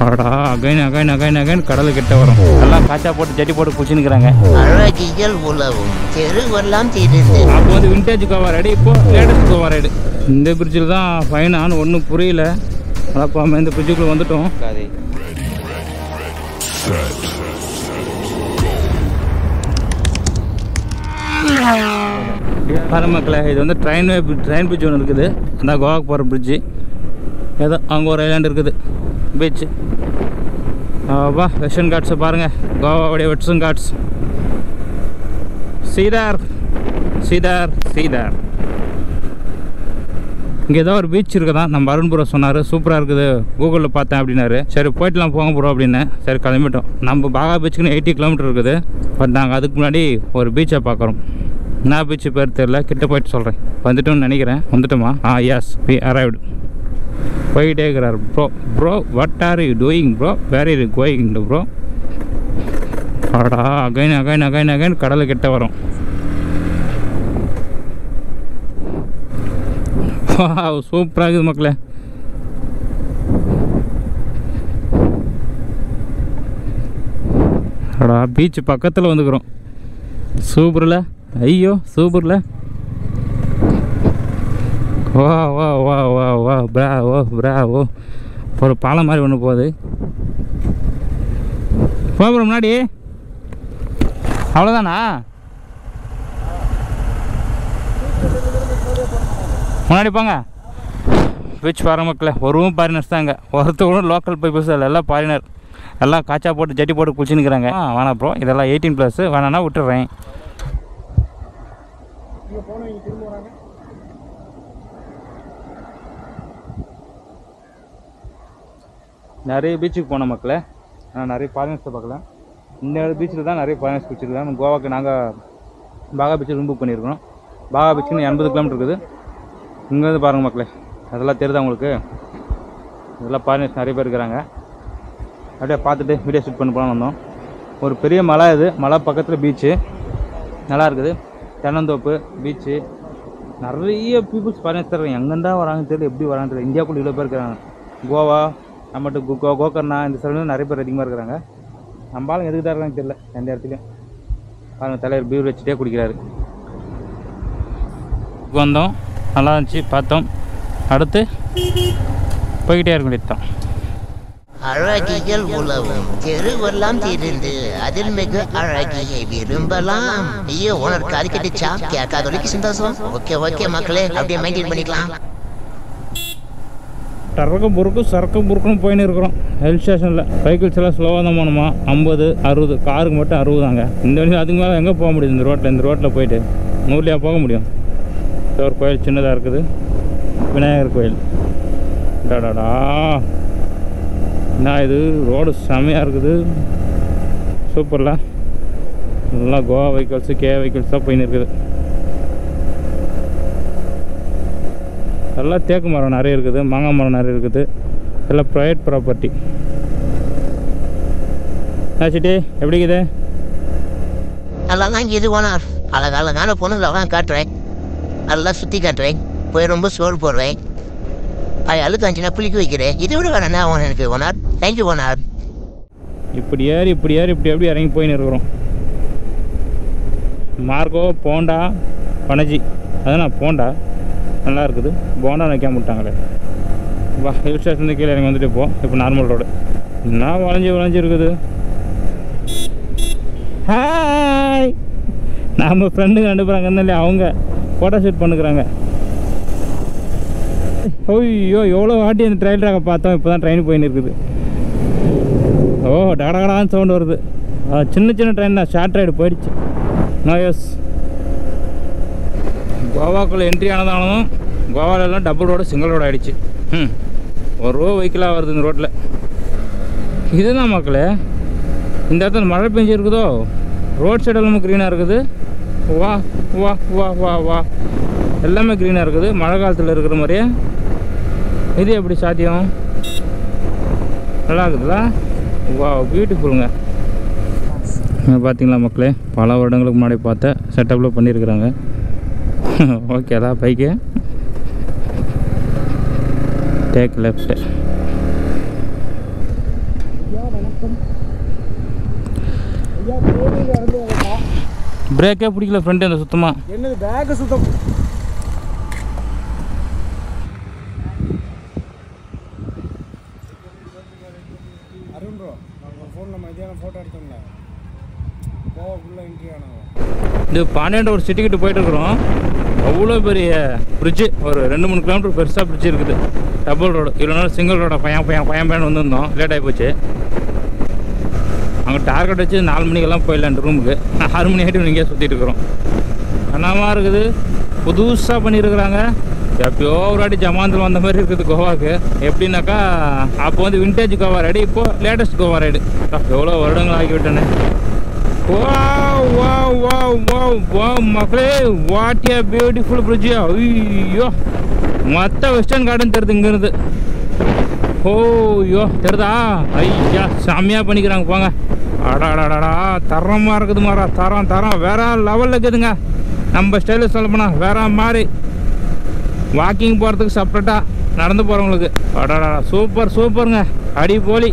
அடா again again again again கடல் கிட்ட வரும். எல்லாம் காய்ச்சா போட்டு ஜட்டி போட்டு குச்சினுக்கிறாங்க. அழகிகள் உலவும் தெருவெல்லாம் தெரிந்து. அப்போ வந்து விண்டேஜ் கோவா ரைடு, இப்போ லேட்டஸ்ட் கோவா ரைடு. இந்த பிரிட்ஜில் தான் ஃபைனான்னு ஒன்றும் புரியல. அப்போ நம்ம இந்த பிரிட்ஜுக்குள்ளே வந்துட்டோம். பாரு மக்களே, இது வந்து ட்ரெயின் பிரிட்ஜ் ஒன்று இருக்குது. அந்த கோவாக்கு போகிற பிரிட்ஜு. ஏதோ அங்கே ஒரு ஐலாண்டு இருக்குது, பீச்சு. வா வெஸ்டர்ன் காட்ஸை பாருங்கள், கோவாவுடைய வெஸ்டர்ன் காட்ஸ். சீதார் சீதார் சீதார். இங்கே ஏதோ ஒரு பீச் இருக்குதான், நம்ம அருண் ப்ரோ சொன்னார், சூப்பராக இருக்குது, கூகுளில் பார்த்தேன் அப்படின்னாரு. சரி போயிட்டுலாம் போங்க ப்ரோ அப்படின்னு சரி கிளம்பிட்டோம். நம்ம பாகா பீச்சுக்குன்னு 80 கிலோமீட்டர் இருக்குது. பட் நாங்கள் அதுக்கு முன்னாடி ஒரு பீச்சை பார்க்குறோம். நான் பீச்சு பேர் தெரியல, கிட்ட போயிட்டு சொல்கிறேன். வந்துட்டோம்னு நினைக்கிறேன். வந்துட்டோமா? Yes, we arrived. போயிட்டே இருக்கிறார். Bro what are you doing bro, where are you going bro? அடா அகைன் அகைன் அகைன் அகைன் கடல் கிட்ட வரும். சூப்பராக இருக்குது மக்களே. அடா பீச்சு பக்கத்தில் வந்துக்கிறோம். சூப்பரில், ஐயோ சூப்பரில். வா வா வா வா வா பிராவோ. ஒரு பாலம் மாதிரி ஒன்று போகுது. போகிற முன்னாடி அவ்வளோதானா? முன்னாடி போங்க. பீச் பாருங்க மக்களே, ஒருவும் ஃபாரினர்ஸ் தான். இங்கே ஒருத்தவங்களும் லோக்கல் பீப்புள்ஸ் இல்லை, எல்லாம் ஃபாரினர். எல்லாம் காய்ச்சா போட்டு ஜட்டி போட்டு குளிச்சுன்னுக்கிறாங்க. வேணாம் ப்ரோ, இதெல்லாம் 18+ வேணான்னா விட்டுறேன். நிறைய பீச்சுக்கு போன மக்களே, ஆனால் நிறைய ஃபாரினர்ஸை பார்க்கல. இந்த பீச்சில் தான் நிறைய ஃபாரினர்ஸ் பிடிச்சிருக்காங்க. கோவாக்கு நாங்கள் பாகா பீச்சில் ரூம் புக் பண்ணியிருக்கிறோம். பாகா பீச்சுன்னு 80 கிலோமீட்டர் இருக்குது. இங்கேருந்து பாருங்கள் மக்களே, அதெல்லாம் தெரியுதா உங்களுக்கு? இதெல்லாம் ஃபாரினர்ஸ் நிறைய பேர் இருக்கிறாங்க. அப்படியே பார்த்துட்டு வீடியோ ஷூட் பண்ண போகலாம் வந்தோம். ஒரு பெரிய மலை, இது மலை பக்கத்தில் பீச்சு நல்லா இருக்குது. தென்னந்தோப்பு பீச்சு. நிறைய பீப்புள்ஸ் ஃபாரினர்ஸ் தர்றாங்க. எங்கேருந்தா வராங்கன்னு தெரியல, எப்படி வராங்கன்னு தெரியல. இந்தியாவுக்குள்ள இவ்வளோ பேர் இருக்கிறாங்க. கோவா நம்மட்டு கோகர்ணா இந்த சைடு நிறைய பேர் அதிகமாக இருக்கிறாங்க. நம்ம ஆளுங்க எதுக்கு தான் இருக்காங்க தெரியல. எந்த இடத்துலையும் பாருங்கள், தலைவர் பீர் வச்சுட்டே குடிக்கிறாரு. வந்தோம், நல்லா இருந்துச்சு, பார்த்தோம். அடுத்து போய்கிட்டே இருக்க வேண்டியதுதான். அழகிகள் உலவும் தெருவெல்லாம் தெரிந்து அதில் மிக அழகியை விரும்பலாம். ஐயோ ஓனர் காது கட்டிச்சா? கேட்காத வரைக்கும் சந்தோஷம். ஓகே ஓகே மக்களே, அப்படியே மெயின்டைன் பண்ணிக்கலாம். சரக்கு புறுக்குன்னு போயின்னு இருக்கிறோம். ஹில் ஸ்டேஷனில் சைக்கிள்ஸ் எல்லாம் ஸ்லோவாக தான் போகணுமா, 50 60. காருக்கு மட்டும் 60 தாங்க. இந்த வரைக்கும் அதுக்கு மேலே எங்கே போக முடியுது? இந்த ரோட்டில் போயிட்டு 100லையா போக முடியும்? ஒரு கோயில் சின்னதாக இருக்குது, விநாயகர் கோயில். டாடாடா, என்ன இது ரோடு செமையாக இருக்குது, சூப்பரில். நல்லா கோவா வெஹிக்கல்ஸு வெஹிக்கல்ஸாக போயின்னு இருக்குது. எல்லாம் தேக்கு மரம் நிறைய இருக்குது, மாங்காய் மரம் நிறைய இருக்குது. எல்லாம் ப்ரைவேட் ப்ராப்பர்ட்டி. ஆச்சிட்டி எப்படி இருக்குது? நல்லா தான் இது ஓனர். அழகான பொண்ணுங்களெல்லாம் காட்டுறேன், நல்லா சுற்றி காட்டுறேன், போய் ரொம்ப சோறு போடுறேன். அழுக்கு அஞ்சுனா குளிக்க வைக்கிறேன். இதை விட வேணா எனக்கு ஓனர். Thank you owner. இப்படி ஏறி எப்படி இறங்கி போயின்னு இருக்கிறோம். மார்க்கோ போண்டா பனஜி, அதுதான் போண்டா நல்லா இருக்குது. போண்டா வைக்காம விட்டாங்களே. வா, ஹில் ஸ்டேஷன் கீழே இறங்கி வந்துட்டு இப்போ நார்மல் ரோடு. என்ன வளைஞ்சி இருக்குது. ஹாய், நம்ம ஃப்ரெண்டுங்க அனுப்புகிறாங்க இல்லையா, அவங்க ஃபோட்டோ ஷூட் பண்ணுறாங்க. ஐயோ எவ்வளோ வாட்டி அந்த ட்ரெயின் ட்ராக்கை பார்த்தோம். இப்போ தான் ட்ரெயின் போயின்னு இருக்குது. ஓ டகடகடான்னு சவுண்டு வருது. சின்ன ட்ரெயின் தான், ஷார்ட் ரைடு போயிடுச்சு. நோயஸ் கோவாக்குள்ளே என்ட்ரி ஆனதாலும் கோவாலெல்லாம் டபுள் ரோடு சிங்கிள் ரோடு ஆகிடுச்சு. ஒரு வெஹிக்கிளாக வருது இந்த ரோட்டில். இதுதான் மக்களே, இந்த இடத்துல மழை பெஞ்சு இருக்குதோ, ரோட் சைடு எல்லாமே க்ரீனாக இருக்குது. வா வா வா வா வா எல்லாமே க்ரீனாக இருக்குது, மழை காலத்தில் இருக்கிற மாதிரியே. இது எப்படி சாத்தியம்? நல்லா இருக்குதுல்ல? வா பியூட்டிஃபுல்லுங்க. பார்த்தீங்களா மக்களே, பல வருடங்களுக்கு முன்னாடி பார்த்த செட்டப்பில் பண்ணியிருக்கிறாங்க. ஓகே தான், பைக்கு டேக் லெஃப்ட். பிரேக்கே பிடிக்கல ஃப்ரண்ட் அந்த சுத்தமாக. என்னது பேக்கு சுத்தம். அருண் ப்ரோ நாங்கள் ஃபோனில் மதியானம் ஃபோட்டோ எடுத்தோம்ல, கோவாக்குள்ளே என்ட்ரி ஆனாங்க. இது பாண்டியன் ஒரு சிட்டிக்கிட்டு போயிட்டு இருக்கிறோம். அவ்வளோ பெரிய பிரிட்ஜு, ஒரு 2-3 கிலோமீட்டர் பெருசாக பிரிட்ஜ் இருக்குது. Double road. இவ்வளோ நாள் சிங்கிள் ரோட பையன் வந்துருந்தோம். லேட் ஆகி போச்சு. அங்கே டார்கெட் வச்சு 4 மணிக்கெல்லாம் போயிடலான் ரூமுக்கு. 6 மணி ஆகிட்டு இங்கேயே சுற்றிட்டு இருக்கிறோம். கனமாக இருக்குது. புதுசாக பண்ணியிருக்கிறாங்க. எப்பயோ ஒரு வாட்டி ஜமாந்தில் வந்த மாதிரி இருக்குது கோவாவுக்கு. எப்படின்னாக்கா அப்போ வந்து விண்டேஜ் கோவா ரைடு, இப்போது லேட்டஸ்ட் கோவா ரைடு. எவ்வளோ வருடங்கள் ஆகிவிட்டேன்னு. மக்களே, வாட் ஏ பியூட்டிஃபுல் பிரிட்ஜ். ஐயோ, மற்ற வெஸ்டர்ன் கார்டன் தெரியுது இங்கேருந்து. ஓய்யோ தெரியுதா? ஐயா செம்மையாக பண்ணிக்கிறாங்க போங்க. அடாடாடா தரமாக இருக்குது மாறா. தரம் வேற லெவலில் இருக்குதுங்க. நம்ம ஸ்டைலில் சொல்ல போனால் வேற மாதிரி. வாக்கிங் போகிறதுக்கு செப்ரேட்டாக, நடந்து போகிறவங்களுக்கு அடாடா சூப்பருங்க. அடி போலி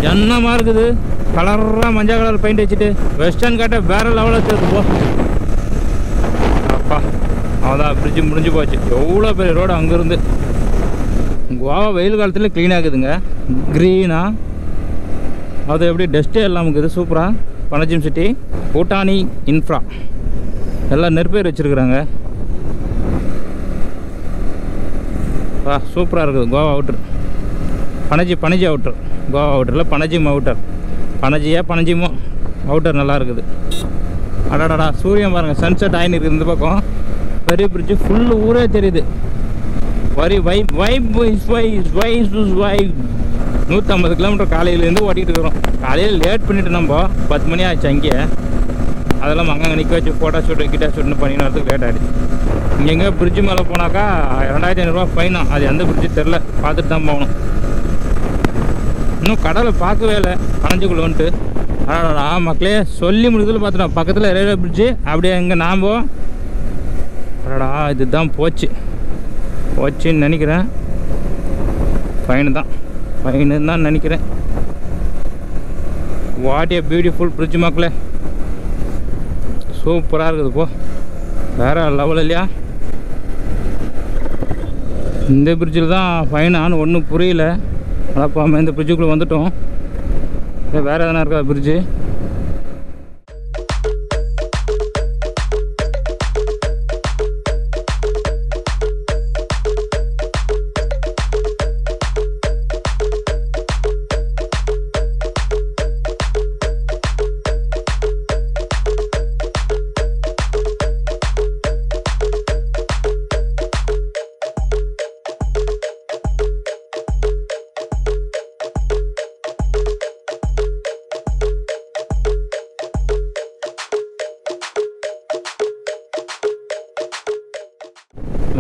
ஜன்னமாக இருக்குது. கலராக மஞ்சள் கலர் பெயிண்ட் வச்சுட்டு வெஸ்டர்ன் காட்டை வேற லெவலில் தெரியுது போ. அப்பா அதான் பிரிட்ஜு முடிஞ்சு போச்சு. எவ்வளோ பெரிய ரோடு அங்கேருந்து. கோவா வெயில் காலத்தில் க்ளீனாக இருக்குதுங்க, க்ரீனாக. அது எப்படி டஸ்ட்டே எல்லாம் இருக்குது. சூப்பராக. பனஜிம் சிட்டி, பூட்டானி இன்ஃப்ரா எல்லாம் நெற்பேர் வச்சுருக்குறாங்க. வா சூப்பராக இருக்குது. கோவா அவுட்ரு, பனஜி அவுட்ரு. கோவா அவுட்டரில் பனஜிம் அவுட்டர். பனஜிமோ அவுட்டர் நல்லா இருக்குது. அடாடா சூரியன் பாருங்கள், சன்செட் ஆகின்னு இருக்குது இந்த பக்கம். பெரிய பிரிட்ஜு, ஃபுல்லு ஊரே தெரியுது. வரி வைப் 150 கிலோமீட்டர் காலையிலேருந்து ஓட்டிகிட்டு இருக்கிறோம். காலையில் லேட் பண்ணிவிட்டு நம்ம 10 மணி ஆச்சு அங்கேயே. அதெல்லாம் அங்கங்கே நிற்க வச்சு ஃபோட்டோ ஷூட்டு கிட்ட ஷூட்னு பண்ணின்னு வரதுக்கு லேட் ஆகிடுச்சு. இங்கே பிரிட்ஜு மேலே போனாக்கா 2500 ஃபைனா. அது எந்த பிரிட்ஜு தெரில, பார்த்துட்டு தான் போகணும். இன்னும் கடலை பார்க்கவே இல்லை பனஞ்சுக்குள்ளே வந்துட்டு. அடடா மக்களே, சொல்லி முடிக்கிறதுல பார்த்துட்டோம். பக்கத்தில் ரயில்வே பிரிட்ஜு. அப்படியே எங்கே நாம் அடடா இதுதான் போச்சுன்னு நினைக்கிறேன். ஃபைனு தான் நினைக்கிறேன். வாட் ஏ பியூட்டிஃபுல் பிரிட்ஜ் மக்களே. சூப்பராக இருக்குது போ. வேறு லெவல் இல்லையா? இந்த பிரிட்ஜில் தான் ஃபைனான்னு ஒன்றும் புரியல. அதான் இந்த பிரிட்ஜுக்குள்ளே வந்துட்டோம். வேறு எதனா இருக்கா பிரிட்ஜு?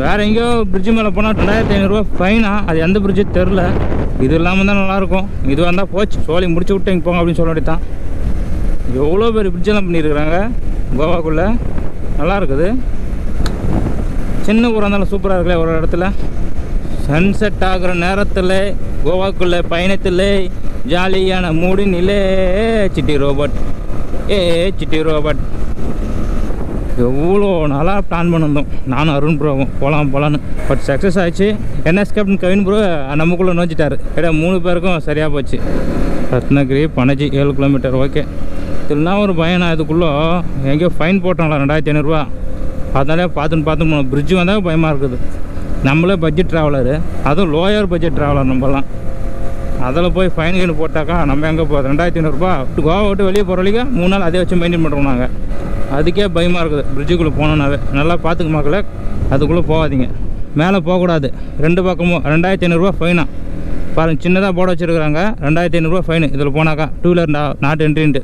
வேறு எங்கேயோ பிரிட்ஜு மேலே போனால் 2500 ஃபைனா. அது எந்த பிரிட்ஜு தெரில. இது இல்லாமல் தான் நல்லாயிருக்கும். இது வந்தால் போச்சு, சோழி முடிச்சு விட்டு இங்கே போங்க அப்படின்னு சொல்ல வேண்டியது தான். எவ்வளோ பெரிய பிரிட்ஜெல்லாம் பண்ணியிருக்கிறாங்க கோவாக்குள்ளே. நல்லா இருக்குது. சின்ன ஊராக இருந்தாலும் சூப்பராக இருக்குல்ல ஒரு இடத்துல. சன்செட் ஆகிற நேரத்தில் கோவாக்குள்ளே பயணத்தில் ஜாலியான மூடினிலே சிட்டி ரோபோட். சிட்டி ரோபோட் எவ்வளோ நாளாக பிளான் பண்ணியிருந்தோம் நானும் அருண் ப்ரோவும் போகலான்னு. பட் சக்ஸஸ் ஆகிடுச்சு. என்எஸ் கேப்டன் கவின் ப்ரோ நமக்குள்ளே நோஞ்சிட்டார். 3 பேருக்கும் சரியாக போச்சு. ரத்னகிரி பனஜி 7 கிலோமீட்டர். ஓகே, இதெல்லாம் ஒரு பயனா. இதுக்குள்ளே எங்கேயோ ஃபைன் போட்டாங்களா 2500. அதனாலே பார்த்துன்னு போனோம். பிரிட்ஜு வந்தால் பயமாக இருக்குது. நம்மளே பட்ஜெட் ட்ராவலரு, அதுவும் லோயர் பட்ஜெட் ட்ராவலர் நம்மலாம். அதில் போய் ஃபைன் கீன் போட்டாக்கா நம்ம எங்கே போகுது? 2500 கோவா விட்டு வெளியே போகிற வழிக்கு 3 நாள் அதே வச்சு மெயின்டைன் பண்ணுறோம் நாங்கள். அதுக்கே பயமாக இருக்குது பிரிட்ஜுக்குள்ளே போனோன்னாவே. நல்லா பார்த்துக்க மக்களே, அதுக்குள்ளே போகாதீங்க. மேலே போகக்கூடாது. 2 பக்கமும் 2500 ஃபைனா. பாருங்கள், சின்னதாக போட வச்சுருக்குறாங்க. 2500 ஃபைனு இதில் போனாக்கா. 2 வீலர் நாட் என்ட்ரின்ட்டு.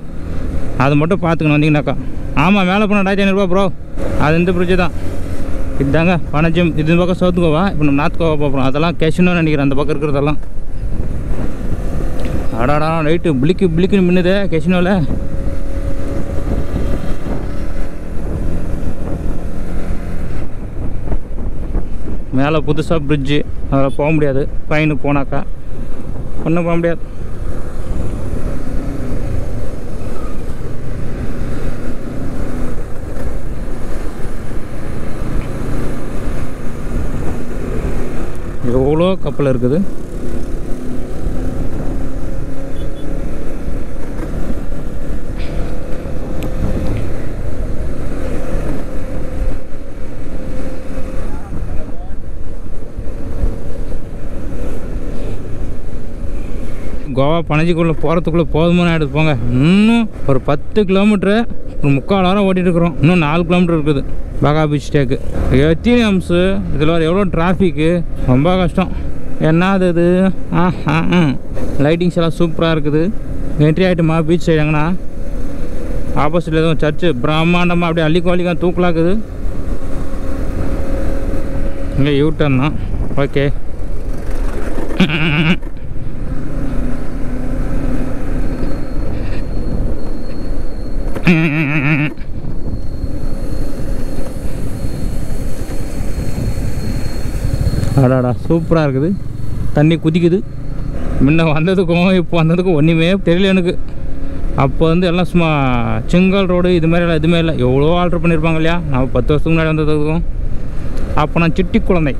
அது மட்டும் பார்த்துக்கணும் வந்தீங்கன்னாக்கா. ஆமாம், மேலே போனால் 2500 ப்ரோ. அது இந்த பிரிட்ஜு தான். இதுதாங்க பனஜிம். இது இந்த பக்கம் சவுத் கோவா. இப்போ நம்ம நார்த் கோவா போகிறோம். அதெல்லாம் கேஷினோ நினைக்கிறேன் அந்த பக்கம் இருக்கிறதெல்லாம். அடாடா ரைட்டு பிளிக்குன்னு மின்னுதே கேஷினோவில். மேலே புதுசாக பிரிட்ஜு, அதில் போக முடியாது. ஃபைனு போனாக்கா ஒன்றும் போக முடியாது. எவ்வளோ கப்பல் இருக்குது. கோவா பனஜிக்குள்ளே போகிறதுக்குள்ளே போதுமான ஆகிடுது போங்க. இன்னும் ஒரு 10 கிலோமீட்ரு ஒரு 3/4 ஹவர் ஓட்டிகிட்டு இருக்கிறோம். இன்னும் 4 கிலோமீட்டர் இருக்குது பாகா பீச் ஸ்டேக்கு. எத்தினியம்ஸு இதில் வர எவ்வளோ டிராஃபிக்கு, ரொம்ப கஷ்டம். என்னது இது? லைட்டிங்ஸ் எல்லாம் சூப்பராக இருக்குது. என்ட்ரி ஆகிட்டுமா பீச் சைடு எங்கன்னா ஆப்போசிட்டில் எதுவும் சர்ச்சு பிரம்மாண்டமாக அப்படியே அள்ளிக்கோலிக்கா தூக்கலாக்குது. இங்கே யூட்டர்ன் தான். ஓகே அடாடா சூப்பராக இருக்குது. தண்ணி குதிக்குது. முன்ன வந்ததுக்கும் இப்போ வந்ததுக்கும் ஒன்றுமே தெரியல எனக்கு. அப்போ வந்து எல்லாம் சும்மா செங்கல் ரோடு இது மாதிரி எல்லாம் எதுவுமே இல்லை. எவ்வளோ ஆல்ட்ரு பண்ணியிருப்பாங்க இல்லையா நம்ம 10 வருஷத்துக்கு முன்னாடி வந்ததுக்கும். அப்போ நான் சுட்டி குழந்தை,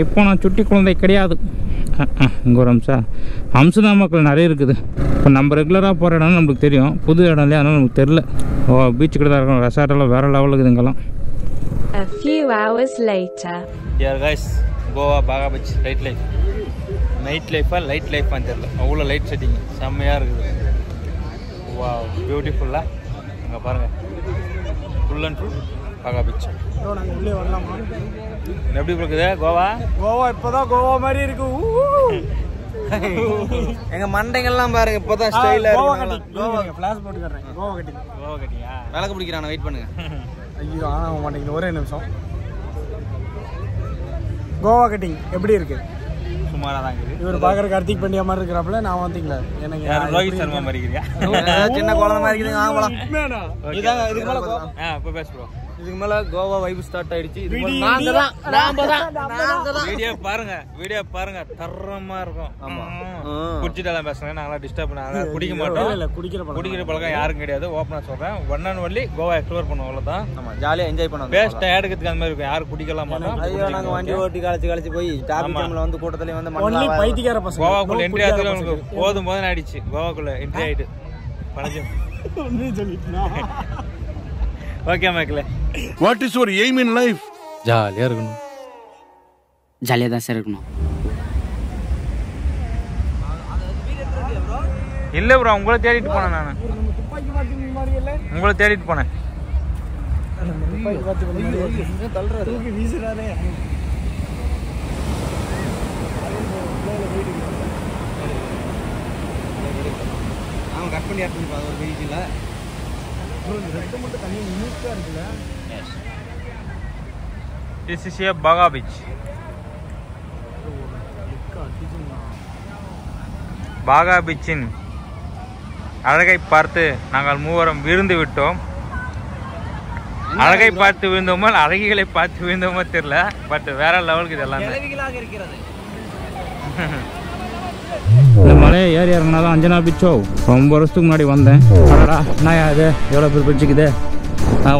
இப்போ நான் சுட்டி குழந்தை கிடையாது. இங்கே ஒரு அம்சதான் மக்கள் நிறைய இருக்குது. இப்போ நம்ம ரெகுலராக போகிற இடம்னு நம்மளுக்கு தெரியும், புது இடம் இல்லையா, அதனால் நமக்கு தெரில. ஓ பீச்சு கிட்ட தான் இருக்கும். ரெசார்ட்டெல்லாம் வேறு லெவலில் இருக்குது இங்கெல்லாம். A few hours later. யார் காய்ஸ் கோவா பாகா பீச் நைட் லைஃபா லைட் லைஃபான்னு தெரியல, அவ்வளோ லைட் செட்டிங் செம்மையாக இருக்குது. வா பியூட்டிஃபுல்லாக அங்கே பாருங்கள். Full and full Baja beach. நாங்கள் உள்ளே வரலாமா? எப்படி இருக்குது கோவா? கோவா இப்போதான் கோவா மாதிரி இருக்கு. எங்க மண்டைங்கெல்லாம் பாருங்க இப்போதான் ஸ்டைலா கோவா இருக்கு. கட்டிங் ஃபிளாஷ் போட்டு காட்டுறேன். கோவா கட்டிங். கோவா கட்டியா? விளக்கு பிடிக்கிறான், வெயிட் பண்ணுங்க. ஐயோ ஆக மாட்டேங்குது, ஒரே நிமிஷம். கோவா கட்டிங் எப்படி இருக்கு? சுமாராக தான் இருக்குது. இவர் பார்க்குற கார்த்திக் பாண்டியா மாதிரி இருக்கிறாப்புல நான் வந்தீங்களா? எனக்கு ரோஹித் சர்மா மாதிரி இருக்கிறியா? சின்ன குழந்தை மாதிரி இருக்குதுங்க. ஆ போலாம். இதாங்க இதுக்கு மேல இப்போ பேச ப்ரோ. இதுக்கு மேல கோவா வைப் ஸ்டார்ட் ஆயிடுச்சு. வீடியோ பாருங்க தரமா இருக்கும். குடிச்சிட்டு பேசுறேன், நாங்களாம் டிஸ்டர்ப் பண்ண குடிக்க மாட்டோம். குடிக்கிற பழக்கம் யாரும் கிடையாது. ஓப்பனா சொல்றேன், one and only Goa explore பண்ணுவோம், அவ்வளவுதான். ஆமா, ஜாலியா என்ஜாய் பண்ணுவோம். பேஸ்ட் எடுக்கிறதுக்கு அந்த மாதிரி இருக்கும். யாரும் குடிக்கலாம் மாட்டோம். ஐயோ நாங்க வண்டி ஓட்டி கழிச்சு போய் டிராபிக் ஜாம்ல வந்து கூட்டத்துல வந்து பைத்தியக்கார பசங்க கோவாக்குள்ள என்ட்ரி ஆகுது. உங்களுக்கு போதும் ஆயிடுச்சு. கோவாக்குள்ள என்ட்ரி ஆயிட்டு பணம் ஓகே மக்களே. What is your aim in life? ஜாலியாக இருக்கணும். ஜாலியாக தான் சார் இருக்கணும். இல்லை ப்ரோ, உங்களை தேடிட்டு போனேன். நான் உங்களை தேடிட்டு போனேன். அவன் கட் பண்ணி எடுத்துப்பா ஒரு வெயிட்டில். This is a Baga beach. பாகா பீச்சின் அழகை பார்த்து நாங்கள் மூவரும் விருந்து விட்டோம். அழகை பார்த்து விழுந்தோமோ அழகிகளை பார்த்து விழுந்தோமோ தெரியல, பட் வேற லெவலுக்கு இதெல்லாம். இந்த மலையை ஏறி இறங்கினா தான் அஞ்சனா பீச்சோ. ரொம்ப வருஷத்துக்கு முன்னாடி வந்தேன். அடடா நான் அது எவ்வளோ பேர் பிடிச்சிக்குது.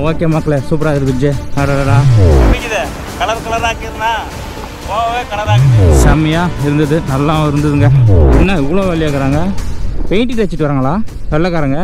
ஓகே மக்களே, சூப்பராக இருக்குது பிரிட்ஜு. அடடா செம்மையாக இருந்தது, நல்லா இருந்ததுங்க. என்ன இவ்வளோ வேலையாக்குறாங்க? பெயிண்ட் அடிச்சுட்டு வராங்களா வெள்ளைக்காரங்க?